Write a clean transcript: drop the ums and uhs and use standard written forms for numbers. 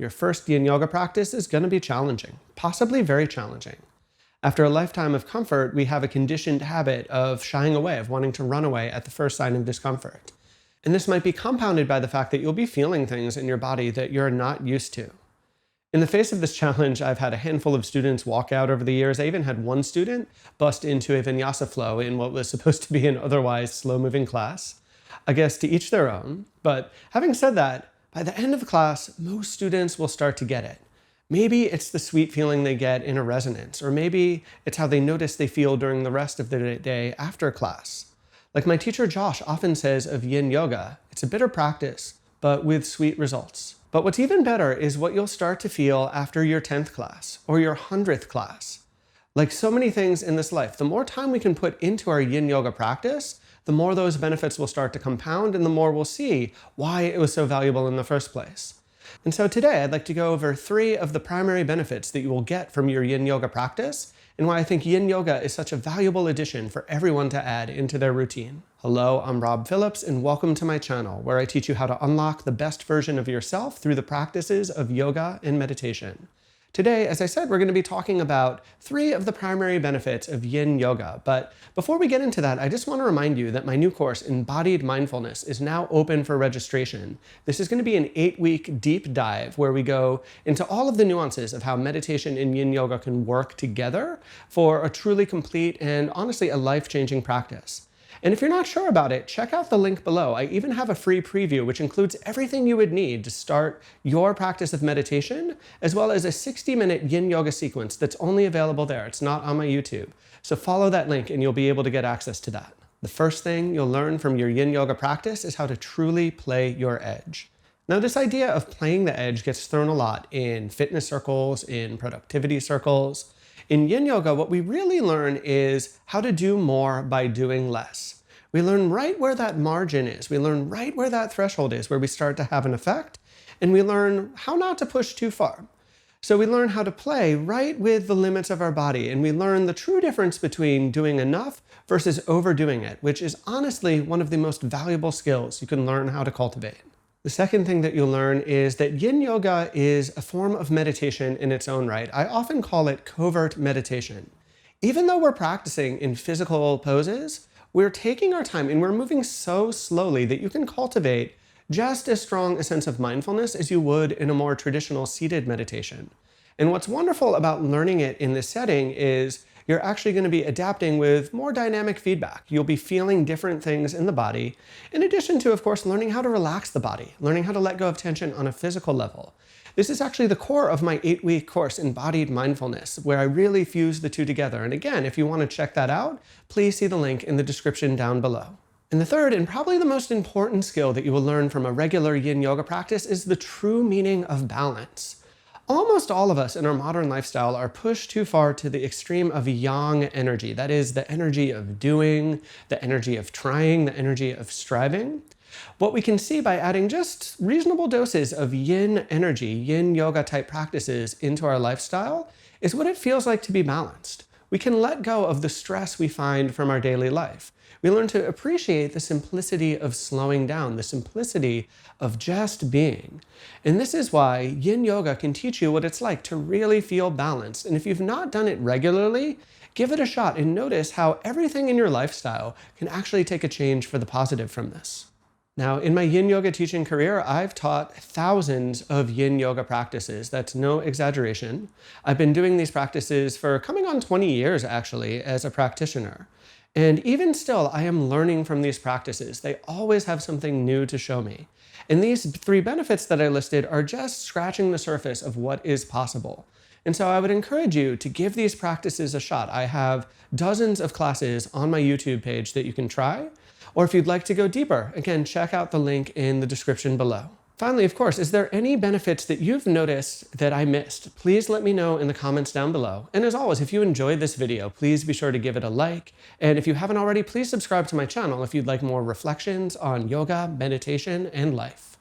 Your first Yin Yoga practice is going to be challenging, possibly very challenging. After a lifetime of comfort, we have a conditioned habit of shying away, of wanting to run away at the first sign of discomfort. And this might be compounded by the fact that you'll be feeling things in your body that you're not used to. In the face of this challenge, I've had a handful of students walk out over the years. I even had one student bust into a vinyasa flow in what was supposed to be an otherwise slow-moving class. I guess to each their own. But having said that, by the end of the class, most students will start to get it. Maybe it's the sweet feeling they get in a resonance, or maybe it's how they notice they feel during the rest of the day after class. Like my teacher Josh often says of Yin Yoga, it's a bitter practice, but with sweet results. But what's even better is what you'll start to feel after your 10th class or your 100th class. Like so many things in this life, the more time we can put into our Yin Yoga practice, the more those benefits will start to compound and the more we'll see why it was so valuable in the first place. And so today I'd like to go over 3 of the primary benefits that you will get from your Yin Yoga practice and why I think Yin Yoga is such a valuable addition for everyone to add into their routine. Hello, I'm Rob Phillips and welcome to my channel where I teach you how to unlock the best version of yourself through the practices of yoga and meditation. Today, as I said, we're going to be talking about 3 of the primary benefits of Yin Yoga. But before we get into that, I just want to remind you that my new course, Embodied Mindfulness, is now open for registration. This is going to be an 8-week deep dive where we go into all of the nuances of how meditation and Yin Yoga can work together for a truly complete and honestly a life-changing practice. And if you're not sure about it, check out the link below. I even have a free preview which includes everything you would need to start your practice of meditation, as well as a 60-minute Yin Yoga sequence that's only available there. It's not on my YouTube. So follow that link and you'll be able to get access to that. The first thing you'll learn from your Yin Yoga practice is how to truly play your edge. Now, this idea of playing the edge gets thrown a lot in fitness circles, in productivity circles. In Yin Yoga, what we really learn is how to do more by doing less. We learn right where that margin is. We learn right where that threshold is, where we start to have an effect, and we learn how not to push too far. So we learn how to play right with the limits of our body, and we learn the true difference between doing enough versus overdoing it, which is honestly one of the most valuable skills you can learn how to cultivate. The second thing that you'll learn is that Yin Yoga is a form of meditation in its own right. I often call it covert meditation. Even though we're practicing in physical poses, we're taking our time and we're moving so slowly that you can cultivate just as strong a sense of mindfulness as you would in a more traditional seated meditation. And what's wonderful about learning it in this setting is you're actually going to be adapting with more dynamic feedback. You'll be feeling different things in the body, in addition to, of course, learning how to relax the body, learning how to let go of tension on a physical level. This is actually the core of my 8-week course, Embodied Mindfulness, where I really fuse the two together. And again, if you want to check that out, please see the link in the description down below. And the third, and probably the most important skill that you will learn from a regular Yin Yoga practice is the true meaning of balance. Almost all of us in our modern lifestyle are pushed too far to the extreme of yang energy. That is the energy of doing, the energy of trying, the energy of striving. What we can see by adding just reasonable doses of yin energy, yin yoga type practices into our lifestyle is what it feels like to be balanced. We can let go of the stress we find from our daily life. We learn to appreciate the simplicity of slowing down, the simplicity of just being. And this is why Yin Yoga can teach you what it's like to really feel balanced. And if you've not done it regularly, give it a shot and notice how everything in your lifestyle can actually take a change for the positive from this. Now, in my Yin Yoga teaching career, I've taught thousands of Yin Yoga practices. That's no exaggeration. I've been doing these practices for coming on 20 years, actually, as a practitioner. And even still, I am learning from these practices. They always have something new to show me. And these 3 benefits that I listed are just scratching the surface of what is possible. And so I would encourage you to give these practices a shot. I have dozens of classes on my YouTube page that you can try. Or if you'd like to go deeper, again, check out the link in the description below. Finally, of course, is there any benefits that you've noticed that I missed? Please let me know in the comments down below. And as always, if you enjoyed this video, please be sure to give it a like. And if you haven't already, please subscribe to my channel if you'd like more reflections on yoga, meditation, and life.